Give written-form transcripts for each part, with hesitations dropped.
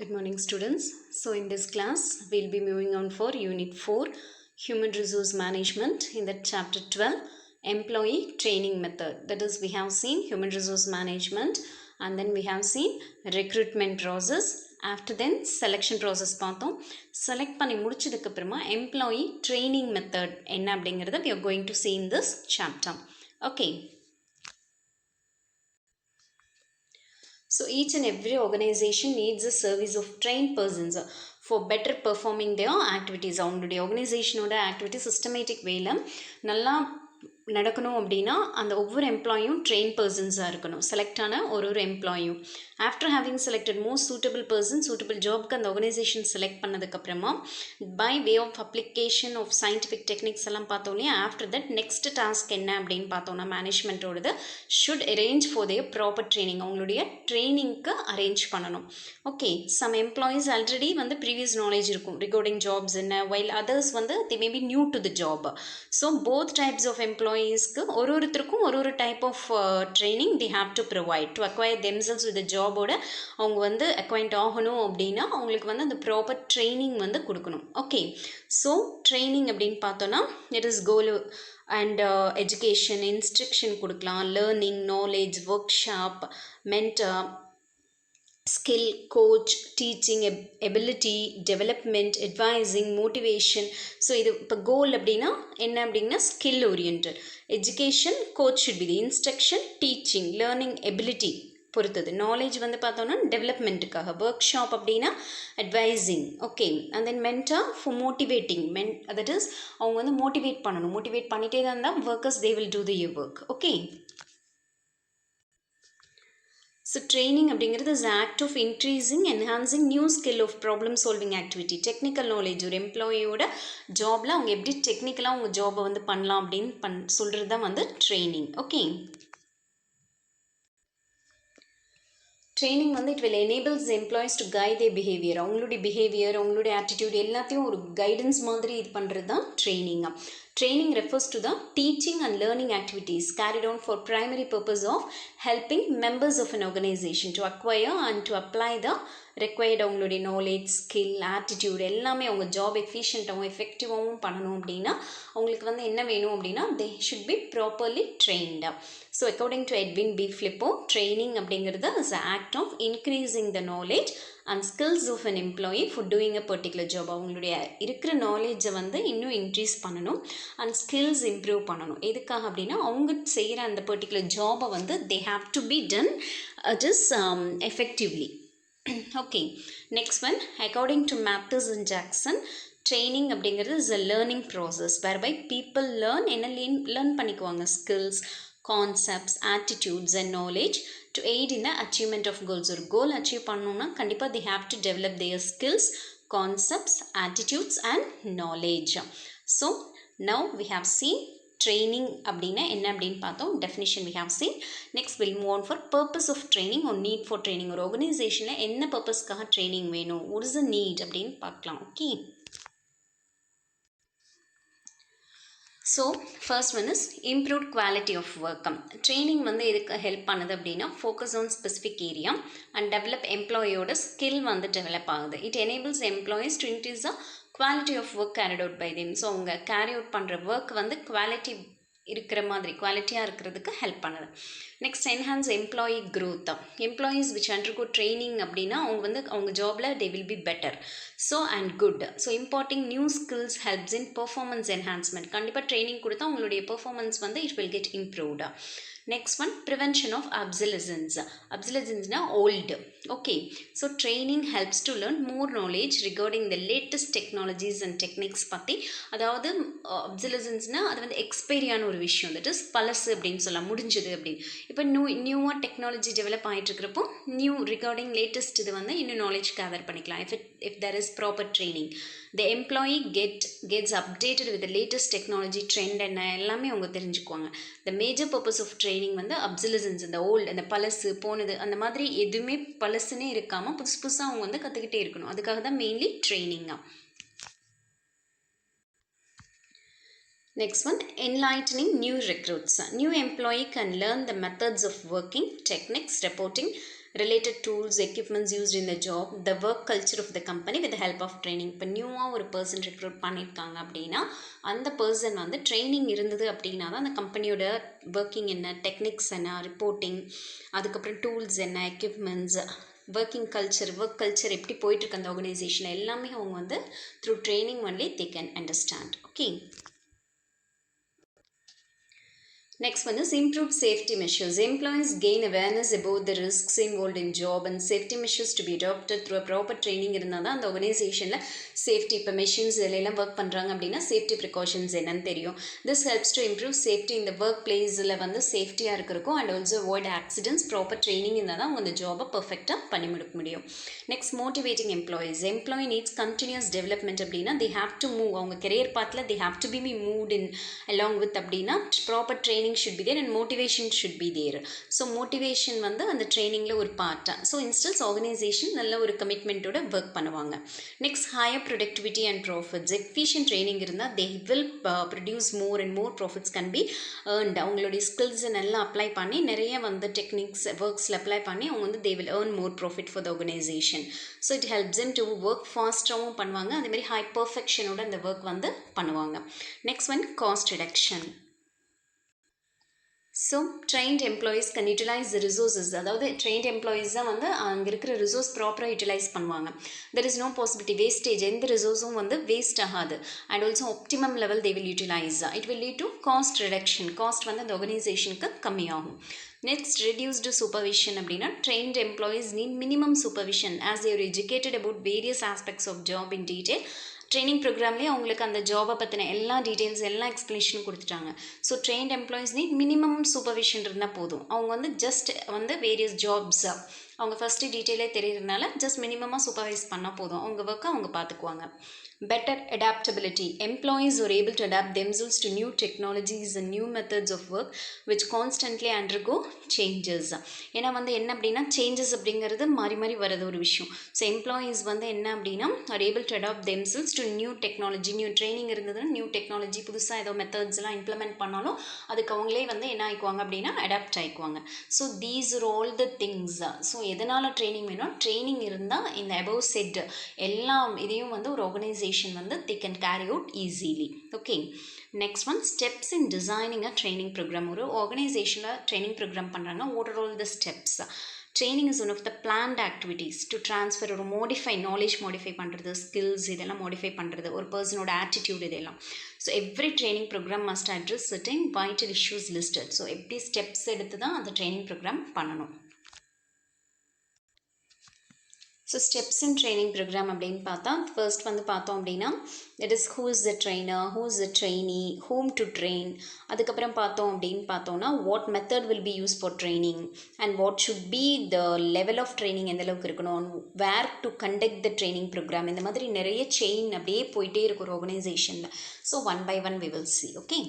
Good morning, students. So, in this class, we'll be moving on for Unit 4 Human Resource Management in the Chapter 12 Employee Training Method. That is, we have seen Human Resource Management and then we have seen Recruitment Process. After then, Selection Process பார்த்தோம். Select பண்ணி முடிச்சதுக்கு அப்புறமா Employee Training Method என்ன அப்படிங்கிறத we are going to see in this chapter. Okay. So each and every organization needs a service of trained persons for better performing their activities. அவங்களுடைய ஆர்கனைசேஷனோட activity systematic வேல நல்லா நடக்கணும் அப்படின்னா அந்த ஒவ்வொரு எம்ப்ளாயும் ட்ரெயின் பர்சன்ஸாக இருக்கணும். செலக்ட் ஆன ஒரு எம்ப்ளாயும் after having selected most suitable person suitable ஜாப்க்கு அந்த ஆர்கனைசேஷன் செலக்ட் பண்ணதுக்கப்புறமா by way of application of scientific techniques எல்லாம் பார்த்தோம் இல்லையா. ஆஃப்டர் தட் நெக்ஸ்ட் டாஸ்க் என்ன அப்படின்னு பார்த்தோம்னா மேனேஜ்மெண்ட்டோடது should arrange for their proper training. அவங்களுடைய ட்ரைனிங்க்கு அரேஞ்ச் பண்ணணும். Okay, some employees already previous knowledge இருக்கும் ரிகார்டிங் ஜாப்ஸ் என்ன, while others they may be new to the job. So both types of எம்ப்ளாயீஸ்க்கு ஒருத்தருக்கும் ஒரு type of training they have to provide to acquire themselves with ஜாபோட அவங்க acquaint ஆகணும் அப்படின்னா அவங்களுக்கு அந்த ப்ராப்பர் ட்ரைனிங் கொடுக்கணும். ஓகே, ஸோ ட்ரைனிங் அப்படின்னு பார்த்தோன்னா it is goal and education instruction கொடுக்கலாம், learning, knowledge, workshop, mentor, skill, coach, teaching, ability, development, advising, motivation. So இது இப்போ கோல் அப்படின்னா என்ன அப்படின்னா skill orient. Education, coach should be the instruction, teaching, learning, ability பொறுத்தது. Knowledge பார்த்தோன்னா டெவலப்மெண்ட்டுக்காக, workshop அப்படின்னா advising. Okay, and then mentor for motivating. That is அவங்க மோட்டிவேட் பண்ணணும். மோட்டிவேட் பண்ணிகிட்டே தான் இருந்தால் workers they will do the work. Okay, so training அப்படிங்கிறது is act of increasing enhancing new skill of problem solving activity. Technical knowledge ஒரு எம்ப்ளாயியோட ஜாபில் அவங்க எப்படி டெக்னிக்கலாக அவங்க ஜாபை பண்ணலாம் அப்படின்னு சொல்கிறது தான் training. Okay, training it will enables employees to guide there behaviour. அவங்களுடைய பிஹேவியர், அவங்களுடைய ஆட்டிடியூட் எல்லாத்தையும் ஒரு கைடன்ஸ் மாதிரி இது பண்ணுறது தான் training. Training refers to the teaching and learning activities carried on for primary purpose of helping members of an organization to acquire and to apply the required அவங்களுடைய knowledge, skill, attitude எல்லாமே அவங்க job எஃபிஷியண்ட்டாகவும் எஃபெக்டிவாகவும் பண்ணணும் அப்படின்னா அவங்களுக்கு என்ன வேணும் அப்படின்னா they should be properly trained. So according to Edwin B. Flippo, training அப்படிங்கிறது is an act of increasing the knowledge and skills of an employee for doing a particular job. அவங்களுடைய இருக்கிற நாலேஜை இன்னும் இன்க்ரீஸ் பண்ணணும் அண்ட் ஸ்கில்ஸ் இம்ப்ரூவ் பண்ணணும். எதுக்காக அப்படின்னா அவங்க செய்கிற அந்த பர்டிகுலர் ஜாபை they have to be done just effectively. Okay, next one, according to Mathers and Jackson, training அப்படிங்கிறது is a learning process whereby people learn learn பண்ணிக்குவாங்க skills, concepts, attitudes and knowledge to aid in the achievement of goals. ஒரு goal achieve பண்ணணும்னா கண்டிப்பாக they have to develop their skills, concepts, attitudes and knowledge. So now we have seen training அப்படின்னா என்ன அப்படின்னு பார்த்தோம். Definition we have seen. Next we'll move on for purpose of training or need for training. ஒரு ஆர்கனைசேஷனில் என்ன பர்பஸ்க்காக training வேணும், what is the need அப்படின்னு பார்க்கலாம். Okay, so first one is improved quality of work. Training எதுக்கு help பண்ணுது அப்படின்னா focus on specific area and develop எம்ப்ளாயியோட ஸ்கில் டெவலப் ஆகுது. It enables employees to increase the quality of work carried out by them. So அவங்க carry out பண்ணுற work quality இருக்கிற மாதிரி குவாலிட்டியாக இருக்கிறதுக்கு ஹெல்ப் பண்ணுது. Next enhance employee growth. Employees which undergo training அப்படின்னா அவங்க அவங்க ஜாபில் they will be better so and good. So imparting new skills helps in performance enhancement. கண்டிப்பாக ட்ரைனிங் கொடுத்தா அவங்களுடைய performance it will get improved. Next one prevention of obsolescence. அப்சலசன்ஸ்னா old. Okay, so training helps to learn more knowledge regarding the latest technologies and techniques பற்றி. அதாவது அப்சலசன்ஸ்னால் அது எக்ஸ்பைரியான ஒரு விஷயம், that is பழசு அப்படின்னு சொல்லலாம், முடிஞ்சது அப்படின்னு. இப்போ நியூவாக டெக்னாலஜி டெவலப் ஆகிட்டு இருக்கிறப்போ நியூ ரிகார்டிங் லேட்டஸ்ட் இது இன்னும் நாலேஜ் கேதர் பண்ணிக்கலாம். If there is proper training, the employee gets updated with the latest technology trend என்ன எல்லாமே அவங்க தெரிஞ்சுக்குவாங்க. the major purpose of training obsolescence, இந்த ஓல்டு, அந்த பழசு போனது அந்த மாதிரி எதுவுமே பழசுன்னே இருக்காமல் புதுசு புதுசாக அவங்க கற்றுக்கிட்டே இருக்கணும். அதுக்காக தான் mainly ட்ரைனிங்காக. Next one, enlightening new recruits. New employee can learn the methods of working, techniques, reporting, related tools, equipments used in the job, the work culture of the company with the help of training. இப்போ நியூவாக ஒரு person recruit பண்ணியிருக்காங்க அப்படின்னா அந்த person வந்து training இருந்தது அப்படின்னா தான் அந்த கம்பெனியோட ஒர்க்கிங் என்ன, டெக்னிக்ஸ் என்ன, ரிப்போர்ட்டிங், அதுக்கப்புறம் டூல்ஸ் என்ன, எக்யூப்மெண்ட்ஸ், ஒர்க் கல்ச்சர் எப்படி போயிட்டுருக்கு அந்த ஆர்கனைசேஷன் எல்லாமே அவங்க வந்து through training only they can understand. Okay. Next one is improved safety measures. Employees gain awareness about the risks involved in job and safety measures to be adopted through a proper training இருந்தால் தான் அந்த ஆர்கனைசேஷனில் safety, இப்போ machines எல்லாம் work பண்ணுறாங்க அப்படின்னா safety precautions என்னன்னு தெரியும். This helps to improve safety இந்த ஒர்க் பிளேஸில் வந்து சேஃப்டியாக இருக்கிறக்கும் and also avoid accidents. Proper training இருந்தால் தான் அவங்க அந்த ஜாபை பர்ஃபெக்டாக பண்ணி முடிக்க முடியும். Next motivating employees. Employee needs continuous development அப்படின்னா தே ஹேவ் டு மூவ், அவங்க கெரியர் பாத்தில் they have to be moved in along with அப்படின்னா proper training should be there and motivation should be there. So motivation வந்து அந்த ட்ரைனிங்கில் ஒரு part. So instance organisation நல்ல ஒரு கமிட்மெண்ட்டோட ஒர்க் பண்ணுவாங்க. Next higher productivity and profits. Efficient training இருந்தால் they will produce more and more profits can be earned. அவங்களுடைய ஸ்கில்ஸை நல்லா அப்ளை பண்ணி நிறைய வந்து டெக்னிக்ஸ் ஒர்க்ஸில் அப்ளை பண்ணி அவங்க வந்து they will earn more profit for the organisation. So it helps them to work ஃபாஸ்ட்டாகவும் பண்ணுவாங்க, அதேமாதிரி ஹை பர்ஃபெக்ஷனோட அந்த ஒர்க் வந்து பண்ணுவாங்க. Next one cost reduction. So trained employees can utilise the resources. அதாவது ட்ரெயின்ட் எம்ப்ளாயீஸ் தான் வந்து அங்கே இருக்கிற ரிசோர்ஸ் ப்ராப்பராக யூட்டிலைஸ் பண்ணுவாங்க. There is no possibility wastage, எந்த ரிசோர்ஸும் வந்து வேஸ்ட் ஆகாது. And also optimum level they will utilise. It will lead to cost reduction. Cost வந்து அந்த ஆர்கனைசேஷனுக்கு கம்மியாகும். நெக்ஸ்ட் ரெடியூஸ்டு சூப்பர்விஷன் அப்படின்னா trained employees need minimum supervision as they're educated about various aspects of job in detail. Training ப்ரோக்ராம்லேயே அவங்களுக்கு அந்த ஜாபை பற்றின எல்லா டீட்டெயில்ஸ் எல்லா எக்ஸ்ப்ளனேஷனும் கொடுத்துட்டாங்க. So trained employees need minimum supervision இருந்தால் போதும். அவங்க வந்து ஜஸ்ட் வந்து வேரியஸ் ஜாப்ஸ் அவங்க ஃபஸ்ட்டு டீட்டெயிலே தெரியறதுனால ஜஸ்ட் மினிமமாக சூப்பர்வைஸ் பண்ணால் போதும், அவங்க ஒர்க்கை அவங்க பார்த்துக்குவாங்க. Better adaptability. Employees are able to adapt themselves to new technologies and new methods of work which constantly undergo changes. ஏன்னா வந்து என்ன அப்படின்னா சேஞ்சஸ் அப்படிங்கிறது மாறி மாறி வரது ஒரு விஷயம். ஸோ எம்ப்ளாயீஸ் வந்து என்ன அப்படின்னா are able to adapt themselves to new technology. New training இருந்ததுன்னா நியூ டெக்னாலஜி புதுசாக ஏதோ மெத்தட்ஸ்லாம் இம்ப்ளிமெண்ட் பண்ணாலும் அதுக்கு அவங்களே வந்து என்ன ஆயிக்குவாங்க அப்படின்னா அடாப்ட் ஆகிக்குவாங்க. So these are all the things. So எதனால் ட்ரைனிங் வேணும், ட்ரைனிங் இருந்தால் இந்த அபவ் செட் எல்லா இதையும் வந்து ஒரு ஆர்கனைசேஷன் வந்து they can carry out easily. Okay. Next one, steps in designing a training program. ஒரு ஆர்கனைசேஷனில் ட்ரைனிங் ப்ரோக்ராம் பண்ணுறாங்க. what are all the steps? Training is one of the planned activities to transfer or modify knowledge, modify பண்ணுறது, skills இதெல்லாம் modify பண்ணுறது, ஒரு பர்சனோட attitude இதெல்லாம். So every training program must address certain vital issues listed. So எப்படி steps எடுத்து தான் அந்த training programme பண்ணணும். So steps in training programme அப்படின்னு பார்த்தா ஃபர்ஸ்ட் வந்து பார்த்தோம் அப்படின்னா that is who is the trainer, who is the trainee, whom to train. அதுக்கப்புறம் பார்த்தோம் அப்படின்னு பார்த்தோன்னா what method will be use for training and what should be the level of training எந்த அளவுக்கு இருக்கணும், where to conduct the training programme. இந்த மாதிரி நிறைய செயின் அப்படியே போயிட்டே இருக்கும் ஒரு ஆர்கனைசேஷனில். So one by one we will see. Okay.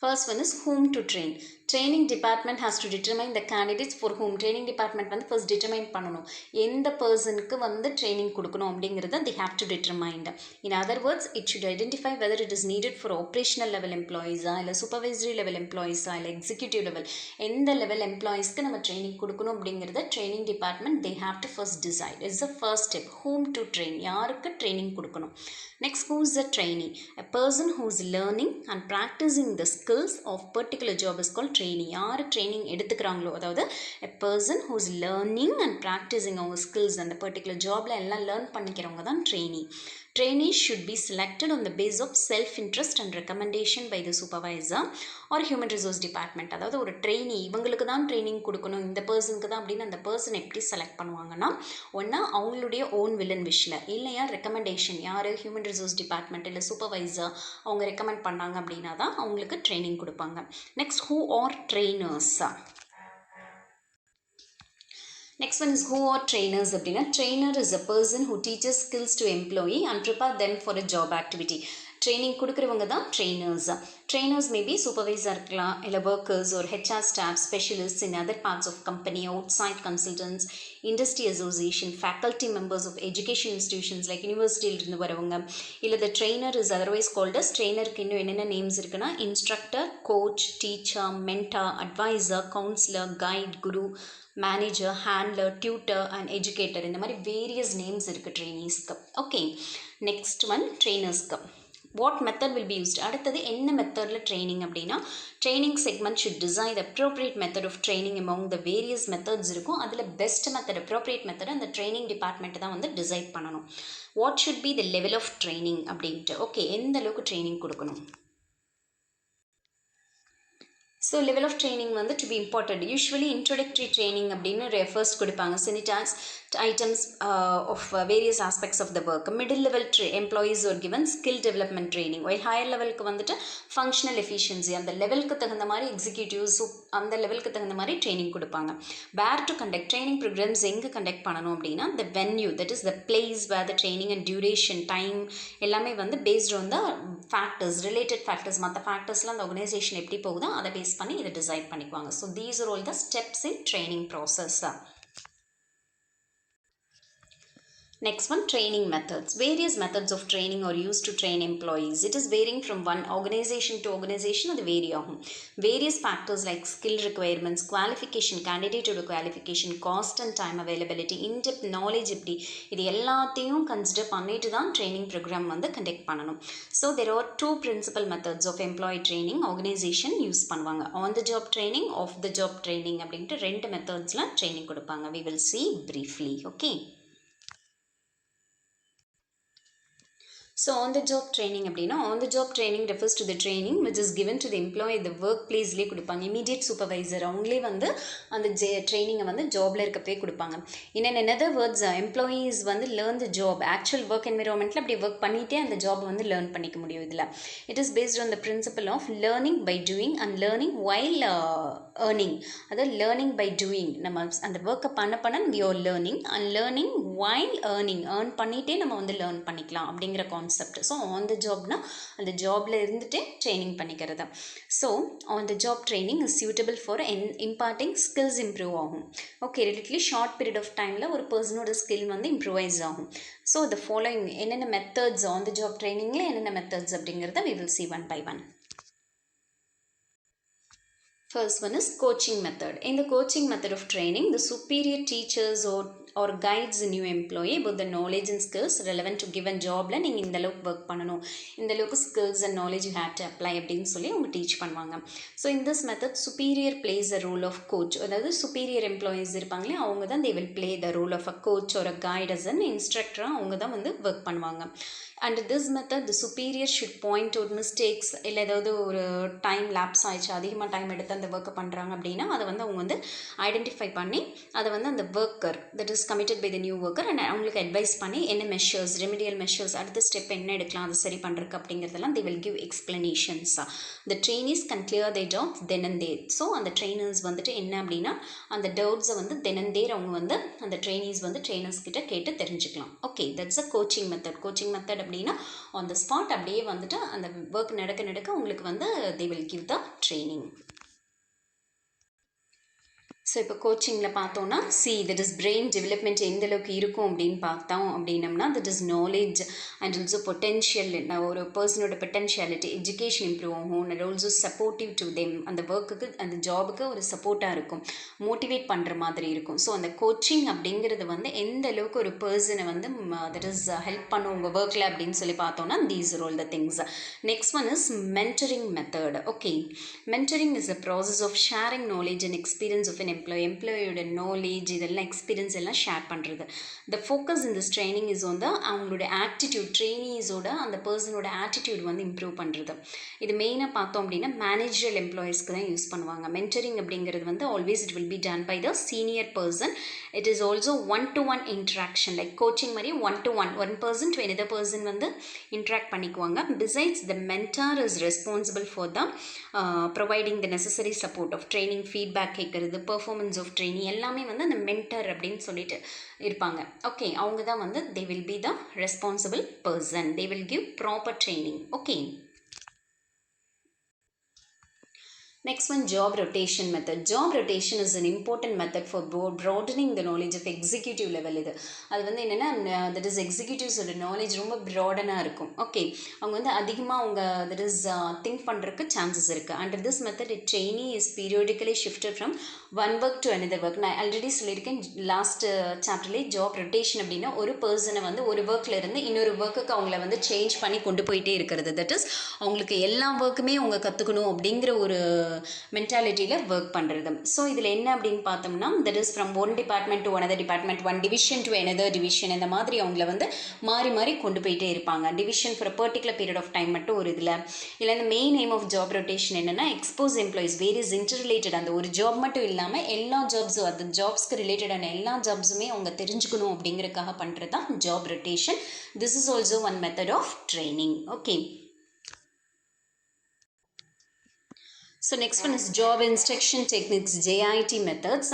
First one is whom to train. Training department has to determine the candidates for whom. Training department வந்து first determine பண்ணணும் எந்த பர்சனுக்கு வந்து ட்ரைனிங் கொடுக்கணும் அப்படிங்கிறத they have to determine. In other words, it should identify whether it is needed for operational level employees இல்லை supervisory level employees இல்லை executive level. எந்த லெவல் எம்ப்ளாயீஸ்க்கு நம்ம ட்ரைனிங் கொடுக்கணும் அப்படிங்கிறத training department they have to first decide. It's the first step. Whom to train, யாருக்கு training கொடுக்கணும். Next, who is the trainee? A person who is learning and practicing the skills of particular job is called trainee. யார் training எடுத்துக்கிறாங்களோ, அதாவது a person who is learning and practicing அவங்க skills அந்த particular jobல எல்லாம் learn பண்ணிக்கிறவங்க தான் trainee. Trainees should be selected on the basis of self-interest and recommendation by the supervisor or human resource department. அதாவது ஒரு trainee இவங்களுக்கு தான் training கொடுக்கணும் இந்த பர்சனுக்கு தான் அப்படின்னு அந்த பர்சன் எப்படி செலக்ட் பண்ணுவாங்கன்னா ஒன்றா அவங்களுடைய ஓன் வில் அண்ட் விஷில், இல்லையா ரெக்கமெண்டேஷன் யார் ஹியூமன் ரிசோர்ஸ் டிபார்ட்மெண்ட் இல்லை சூப்பர்வைசர் அவங்க ரெக்கமெண்ட் பண்ணாங்க அப்படின்னா தான் அவங்களுக்கு ட்ரைனிங் கொடுப்பாங்க. Next, who are trainers. Next one is who are trainers அப்படின்னா trainer is a person who teaches skills to employee and prepare them for a job activity. Training கொடுக்குறவங்க தான் ட்ரெயினர்ஸ். ட்ரெயினர்ஸ் மேபி சூப்பர்வைசர் இருக்கலாம், இல்லை workers ஒரு HR staff, specialist in other parts of company, outside consultants, industry association, faculty members of education institutions like யூனிவர்சிட்டியிலிருந்து வரவங்க. இல்லை the trainer is otherwise called as, ட்ரெயினருக்கு இன்னும் என்னென்ன நேம்ஸ் இருக்குன்னா instructor, coach, teacher, mentor, advisor, counsellor, guide, guru, manager, handler, tutor and educator. இந்த மாதிரி various names இருக்குது ட்ரெயினீஸ்க்கு. ஓகே, நெக்ஸ்ட் ஒன் ட்ரெயினர்ஸ்க்கு what method will be used. அடுத்தது என்ன மெத்தடில் ட்ரைனிங் அப்படின்னா, training segment should design appropriate method of training among the various methods இருக்கும். அதில் பெஸ்ட் மெத்தட், அப்ரோப்ரியேட் மெத்தட் அந்த ட்ரைனிங் டிபார்ட்மெண்ட் தான் வந்து டிசைட் பண்ணணும். What should be the level of training அப்படின்ட்டு. ஓகே, எந்த அளவுக்கு ட்ரைனிங் கொடுக்கணும். ஸோ லெவல் ஆஃப் ட்ரைனிங் வந்து to be important. Usually introductory training அப்படின்னு ஃபர்ஸ்ட் கொடுப்பாங்க, சினிடாஸ் items of various aspects of the work. Middle level employees are given skill development training, while higher level க்கு வந்துட்டு functional efficiency, அந்த லெவலுக்கு தகுந்த மாதிரி எக்ஸிக்யூட்டிவ்ஸ் அந்த லெவலுக்கு தகுந்த மாதிரி ட்ரைனிங் கொடுப்பாங்க. வேர் டு கண்டக்ட் ட்ரைனிங் ப்ரோக்ராம்ஸ் எங்கே கண்டக்ட் பண்ணணும் அப்படின்னா, the venue, that is the place where the training and duration, time எல்லாமே வந்து based on the factors, related factors, மற்ற ஃபேக்டர்ஸ்லாம் அந்த ஆர்கனைசேஷன் எப்படி போகுதோ அதை பேஸ் பண்ணி இதை டிசைட் பண்ணிக்குவாங்க. So these are all the steps in training process. Next one, training methods. Various methods of training are used to train employees. It is varying from one organization to organization. அது vary ஆகும். Various factors like skill requirements, qualification, candidate qualification, cost and time availability, in-depth knowledge இப்படி இது எல்லாத்தையும் consider பண்ணிட்டு தான் training program வந்து conduct பண்ணணும். So there are two principal methods of employee training organization use பண்ணுவாங்க. on the job training, off the job training அப்படின்ட்டு ரெண்டு மெத்தட்ஸில் ட்ரைனிங் கொடுப்பாங்க. we will see briefly. Okay. So on the job training அப்படின்னா, on the job training refers to the training which is given to the employee at the workplaceலேயே கொடுப்பாங்க. immediate supervisor அவங்களே வந்து அந்த ட்ரைனிங்கை வந்து ஜாபில் இருக்கப்பே கொடுப்பாங்க. in another words, employees வந்து learn the job, actual work environmentல அப்படி ஒர்க் பண்ணிகிட்டே அந்த ஜாப் வந்து லேர்ன் பண்ணிக்க முடியும். இதில் it is based on the principle of learning by doing and learning while earning. அதாவது learning by doing, நம்ம அந்த ஒர்க்கை பண்ண we are learning and learning while earning, earn பண்ணிகிட்டே நம்ம வந்து லேர்ன் பண்ணிக்கலாம் அப்படிங்கிற கான்செப்ட். ஸோ ஆன் த ஜாப்னா அந்த ஜாபில் இருந்துகிட்டே ட்ரைனிங் பண்ணிக்கிறது. So on the job training is suitable for imparting skills improve ஆகும். Okay, relatively short period of டைமில் ஒரு பர்சனோட ஸ்கில் வந்து இம்ப்ரூவைஸ் ஆகும். ஸோ த ஃபாலோயிங் என்னென்ன மெத்தட்ஸ் ஆன் த ஜாப் ட்ரைனிங்கில் என்னென்ன மெத்தட்ஸ் அப்படிங்கிறத we will see one by one. First one is coaching method. In the coaching method of training, the superior teachers or guides a new employee about the knowledge and skills relevant to given jobல நீங்கள் இந்த அளவுக்கு work பண்ணணும், இந்த அளவுக்கு skills and knowledge you have to apply அப்படின்னு சொல்லி அவங்க teach பண்ணுவாங்க. So in this method superior plays a role of coach. அதாவது superior employees இருப்பாங்களே அவங்க தான் they will play the role of a coach or a guide as an instructor. அவங்க தான் வந்து ஒர்க் பண்ணுவாங்க. And this method the superior should point out mistakes, இல்லை ஏதாவது ஒரு டைம் லேப்ஸ் ஆயிடுச்சு, அதிகமாக டைம் எடுத்து அந்த ஒர்க்கை பண்ணுறாங்க அப்படின்னா அதை வந்து அவங்க வந்து ஐடென்டிஃபை பண்ணி அதை வந்து அந்த worker that is committed by the new worker and அவங்களுக்கு அட்வைஸ் பண்ணி என்ன மெஷர்ஸ், ரெமிடியல் மெஷர்ஸ், அடுத்த ஸ்டெப் என்ன எடுக்கலாம் அதை சரி பண்ணுறதுக்கு அப்படிங்கிறதெல்லாம் they will give explanations. The trainees can clear their doubts then and there. So அந்த ட்ரெயினர்ஸ் வந்துட்டு என்ன அப்படின்னா அந்த டவுட்ஸை வந்து then and there அவங்க வந்து அந்த ட்ரெயினீஸ் வந்து ட்ரெயினர்ஸ் கிட்ட கேட்டு தெரிஞ்சுக்கலாம். Okay, that's a coaching method. Coaching method அப்படின்னா ஆன் த ஸ்பாட் அப்படியே வந்துட்டு அந்த ஒர்க் நடக்க உங்களுக்கு வந்து they will give the training. So இப்போ கோச்சிங்கில் பார்த்தோன்னா தட் இஸ் பிரெயின் டெவலப்மெண்ட் எந்த அளவுக்கு இருக்கும் அப்படின்னு பார்த்தோம் அப்படின்னம்னா that is knowledge and also potential, ஒரு பர்சனோட பொட்டென்ஷியாலிட்டி, எஜுகேஷன் இம்ப்ரூவ் ஆகும் and also supportive to them, அந்த ஒர்க்குக்கு அந்த ஜாபுக்கு ஒரு சப்போர்ட்டாக இருக்கும், மோட்டிவேட் பண்ணுற மாதிரி இருக்கும். ஸோ அந்த கோச்சிங் அப்படிங்கிறது வந்து எந்த அளவுக்கு ஒரு பர்சனை வந்து தட் இஸ் ஹெல்ப் பண்ணும் உங்கள் ஒர்க்கில் அப்படின்னு சொல்லி பார்த்தோன்னா these are all the things. Next one is mentoring method. Okay, mentoring is a process of sharing knowledge and experience of எம்ப்ளாயோட நாலேஜ் இதெல்லாம் எக்ஸ்பீரியன்ஸ் எல்லாம் ஷேர் பண்ணுறது. The focus in this training is வந்து அவங்களோட ஆட்டிடியூட், ட்ரெயினீஸோட அந்த பர்சனோட attitude வந்து improve பண்ணுறது. இது மெயினாக பார்த்தோம் அப்படின்னா மேனேஜரல் எம்ப்ளாயீஸ்க்கு தான் யூஸ் பண்ணுவாங்க. மென்டரிங் அப்படிங்கிறது வந்து always it will be done by the senior person. It is also 1-to-1 interaction, like coaching மாதிரி 1-to-1, one person to another person வந்து இன்ட்ராக்ட் பண்ணிக்குவாங்க. Besides the mentor is responsible for the providing the necessary support of training, feedback கேட்கறது, perform performance of trainee எல்லாமே வந்து அந்த mentor அப்படின்னு சொல்லிட்டு இருப்பாங்க. ஓகே, அவங்க தான் வந்து they will be the responsible person. They will give proper training. Okay. Next one, job rotation method. Job rotation is an important method for broadening the knowledge of executive level. அது வந்து என்னென்னா that is எக்ஸிக்யூட்டிவ்ஸோட knowledge ரொம்ப ப்ராடனாக இருக்கும். Okay, அவங்க வந்து அதிகமாக அவங்க that is think பண்ணுறதுக்கு சான்சஸ் இருக்குது. Under this method trainee is periodically shifted from one work to another work. நான் ஆல்ரெடி சொல்லியிருக்கேன் லாஸ்ட் சாப்டர்லேயே, ஜாப் ரொட்டேஷன் அப்படின்னா ஒரு பர்சனை வந்து ஒரு ஒர்க்கில் இருந்து இன்னொரு ஒர்க்குக்கு அவங்கள வந்து சேஞ்ச் பண்ணி கொண்டு போயிட்டே இருக்கிறது. தட் இஸ் அவங்களுக்கு எல்லா ஒர்க்குமே அவங்க கற்றுக்கணும் அப்படிங்கிற ஒரு மென்டாலிட்டியில் ஒர்க் பண்ணுறது. ஸோ இதில் என்ன அப்படின்னு பார்த்தோம்னா, that is from one department to another department, one division to another division, இந்த மாதிரி அவங்கள வந்து மாறி மாறி கொண்டு போயிட்டே இருப்பாங்க. Division for a particular period of time மட்டும் ஒரு இதில் இல்லை. இந்த main aim of job rotation என்னென்னா, எக்ஸ்போஸ் எம்ப்ளாயிஸ் வேரியஸ் இன்டர்ரிலேட்டட், அந்த ஒரு ஜாப் மட்டும் இல்லாமல் எல்லா ஜாப்ஸும், அந்த ஜாப்ஸ்க்கு ரிலேட்டடான எல்லா ஜாப்ஸுமே அவங்க தெரிஞ்சுக்கணும் அப்படிங்கிறதுக்காக பண்ணுறது தான் job rotation. This is also one method of training. Okay. So next one is job instruction techniques, JIT methods.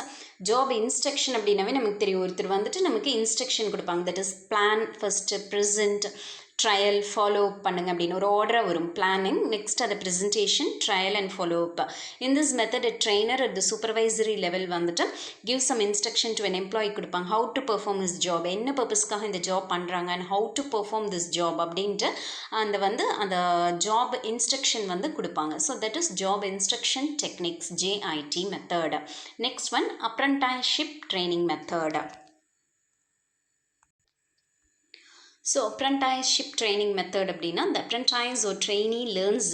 Job instruction அப்படின்னாவே நமக்கு தெரியும், ஒருத்தர் வந்துட்டு நமக்கு இன்ஸ்ட்ரக்ஷன் கொடுப்பாங்க. That is plan first, present, trial, follow up பண்ணுங்க அப்படின்னு ஒரு ஆர்டராக வரும். பிளானிங், நெக்ஸ்ட் அதை presentation, trial and follow up. In this method trainer at the supervisory level வந்துட்டு give some instruction to an employee கொடுப்பாங்க. How to perform this job, என்ன பர்பஸ்க்காக இந்த ஜாப் பண்ணுறாங்க, and how to perform this job அப்படின்ட்டு அந்த job instruction வந்து கொடுப்பாங்க. So that is job instruction techniques, JIT method. Next one, apprenticeship training method. So apprenticeship training method அப்படின்னா, the apprentice or trainee learns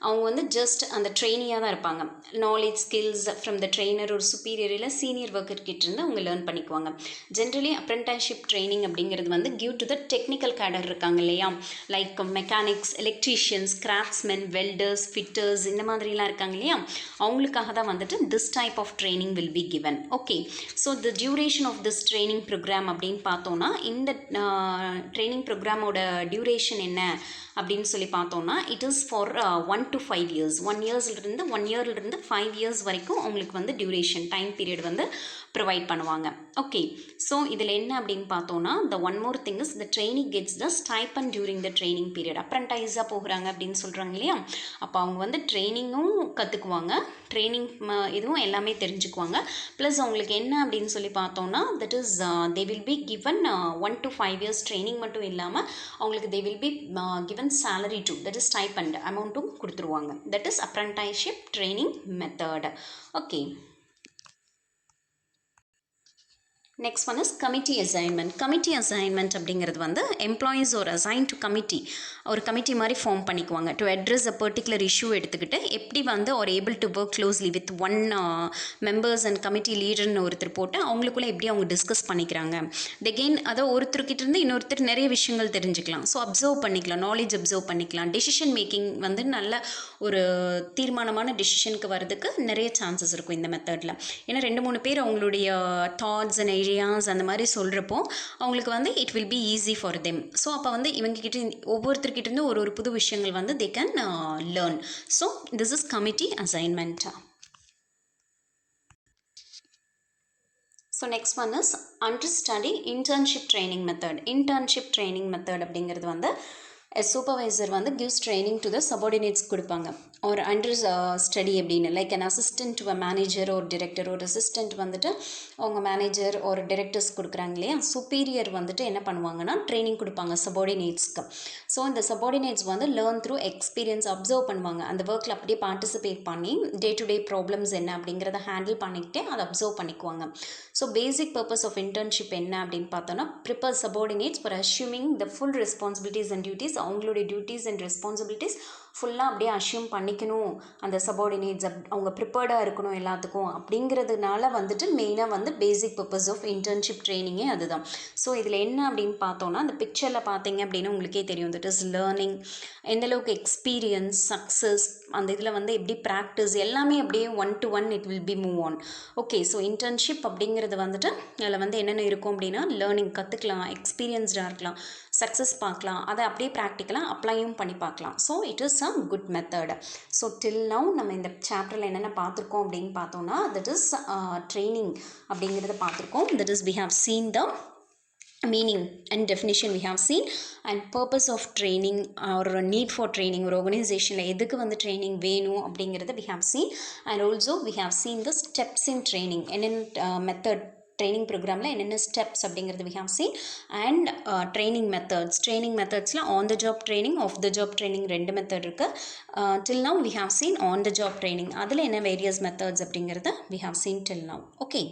அவங்க வந்து just அந்த ட்ரெயினியாக தான் இருப்பாங்க. Knowledge, skills from the trainer ஒரு சுப்பீரியர் இல்லை சீனியர் ஒர்க்கர்கிட்ட இருந்து அவங்க லேர்ன் பண்ணிக்குவாங்க. ஜென்ரலி apprenticeship training அப்படிங்கிறது வந்து give to the technical cadre இருக்காங்க இல்லையா, like mechanics, electricians, craftsmen, welders, fitters, இந்த மாதிரிலாம் இருக்காங்க இல்லையா, அவங்களுக்காக தான் வந்துட்டு this type of training will be given. Okay, so the duration of this training programme அப்படின்னு பார்த்தோன்னா, இந்த ட்ரைனிங் ப்ரோக்ராமோட டியூரேஷன் என்ன அப்படின்னு சொல்லி பார்த்தோன்னா, it is for 1 to 5 years. 1 இயர்லேருந்து 5 இயர்ஸ் வரைக்கும் அவங்களுக்கு வந்து டியூரேஷன் டைம் பீரியட் வந்து ப்ரொவைட் பண்ணுவாங்க. ஓகே, ஸோ இதில் என்ன அப்படின்னு பார்த்தோன்னா, the one more thing is the trainee gets the stipend during the training period. அப்ரண்டைஸாக போகிறாங்க அப்படின்னு சொல்கிறாங்க இல்லையா, அப்போ அவங்க வந்து ட்ரைனிங்கும் கற்றுக்குவாங்க, ட்ரைனிங் இதுவும் எல்லாமே தெரிஞ்சுக்குவாங்க. ப்ளஸ் அவங்களுக்கு என்ன அப்படின்னு சொல்லி பார்த்தோன்னா, that is they will be given 1 to 5 years training மட்டும் இல்லாமல் அவங்களுக்கு தே will be given salary too, that is stipend அமௌண்ட்டும் கொடுத்துருவாங்க. that is apprenticeship training method. Okay. Next one is committee assignment. Committee assignment அப்படிங்கிறது வந்து எம்ப்ளாயீஸ் ஒரு assign to committee, ஒரு committee மாதிரி ஃபார்ம் பண்ணிக்குவாங்க to address a particular issue எடுத்துக்கிட்டு எப்படி வந்து ஒரு able to work closely with one members and committee லீடர்னு ஒருத்தர் போட்டு அவங்களுக்குள்ளே எப்படி அவங்க டிஸ்கஸ் பண்ணிக்கிறாங்க. தெகெயின் அதை ஒருத்தர்கிட்ட இருந்து இன்னொருத்தர் நிறைய விஷயங்கள் தெரிஞ்சுக்கலாம். ஸோ அப்சர்வ் பண்ணிக்கலாம், நாலேஜ் அப்சர்வ் பண்ணிக்கலாம். டெசிஷன் மேக்கிங் வந்து நல்ல ஒரு தீர்மானமான டெசிஷனுக்கு வரதுக்கு நிறைய சான்சஸ் இருக்கும் இந்த மெத்தடில். ஏன்னா 2-3 பேர் அவங்களுடைய தாட்ஸ் அண்ட் ஐடியாஸ் அந்த மாதிரி சொல்கிறப்போ அவங்களுக்கு வந்து it will be easy for them. So அப்போ வந்து இவங்ககிட்ட ஒவ்வொருத்தர்கிட்டேருந்து ஒரு புது விஷயங்கள் வந்து they can learn. So this is committee assignment. So next one is understudy internship training method. Internship training method அப்படிங்கிறது வந்து சூப்பர்வைசர் வந்து gives training to the subordinates கொடுப்பாங்க. ஒரு அண்டர் ஸ்டடி அப்படின்னு like an assistant to a manager ஒரு director, ஒரு assistant வந்துட்டு அவங்க மேனேஜர் ஒரு டிரெக்டர்ஸ் கொடுக்குறாங்க இல்லையா, சுப்பீரியர் வந்துட்டு என்ன பண்ணுவாங்கன்னா ட்ரைனிங் கொடுப்பாங்க சபார்டினேட்ஸ்க்கு. ஸோ இந்த சபார்டினேட்ஸ் வந்து லேர்ன் த்ரூ எக்ஸ்பீரியன்ஸ் அப்சர்வ் பண்ணுவாங்க. அந்த ஒர்க்கில் அப்படியே பார்ட்டிசிபேட் பண்ணி டே டு டே ப்ராப்ளம்ஸ் என்ன அப்படிங்கிறத ஹேண்டில் பண்ணிக்கிட்டே அதை அப்சர்வ் பண்ணிக்குவாங்க. So basic purpose of internship என்ன அப்படின்னு பார்த்தோன்னா, prepare subordinates for assuming the full responsibilities and duties. அவங்களுடைய டியூட்டிஸ் அண்ட் ரெஸ்பான்சிபிலிட்டிஸ் ஃபுல்லாக அப்படியே அஷ்யூம் பண்ணிக்கணும். அந்த சபார்டினேட்ஸ் அவங்க ப்ரிப்பேர்டாக இருக்கணும் எல்லாத்துக்கும். அப்படிங்கிறதுனால வந்துட்டு மெயினாக வந்து பேசிக் பர்பஸ் ஆஃப் இன்டர்ன்ஷிப் ட்ரைனிங்கே அதுதான். ஸோ இதில் என்ன அப்படின்னு பார்த்தோன்னா, அந்த பிக்சரில் பார்த்தீங்க அப்படின்னா உங்களுக்கே தெரியும், தட் இஸ் லேர்னிங், எந்தளவுக்கு எக்ஸ்பீரியன்ஸ், சக்ஸஸ், அந்த இதில் வந்து எப்படி ப்ராக்டிஸ் எல்லாமே அப்படியே 1 to 1 it will B move on. Okay, so internship அப்படிங்கிறது வந்துட்டு அதில் வந்து என்னென்ன இருக்கும் அப்படின்னா, லேர்னிங் கற்றுக்கலாம், எக்ஸ்பீரியன்ஸ்டாக இருக்கலாம், சக்ஸஸ் பார்க்கலாம், அதை அப்படியே ப்ராக்டிக்கலாக அப்ளையும் பண்ணி பார்க்கலாம். So it is a good method. So till now நம்ம இந்த சாப்டரில் என்னென்ன பார்த்துருக்கோம் அப்படின்னு பார்த்தோம்னா that is training அப்படிங்கிறத பார்த்துருக்கோம். That is we have seen the meaning and definition we have seen, and purpose of training or need for training ஒரு organizationல எதுக்கு வந்து training வேணும் அப்படிங்கிறத we have seen, and also we have seen the steps in training என்னென்ன method training ப்ரோக்ராமில் என்னென்ன steps அப்படிங்கிறது we have seen, and training மெத்தட்ஸில் on the job training, off the job training ரெண்டு மெத்தட் இருக்குது. till now we have seen on the job training, அதில் என்ன various methods அப்படிங்கிறத we have seen till now. okay.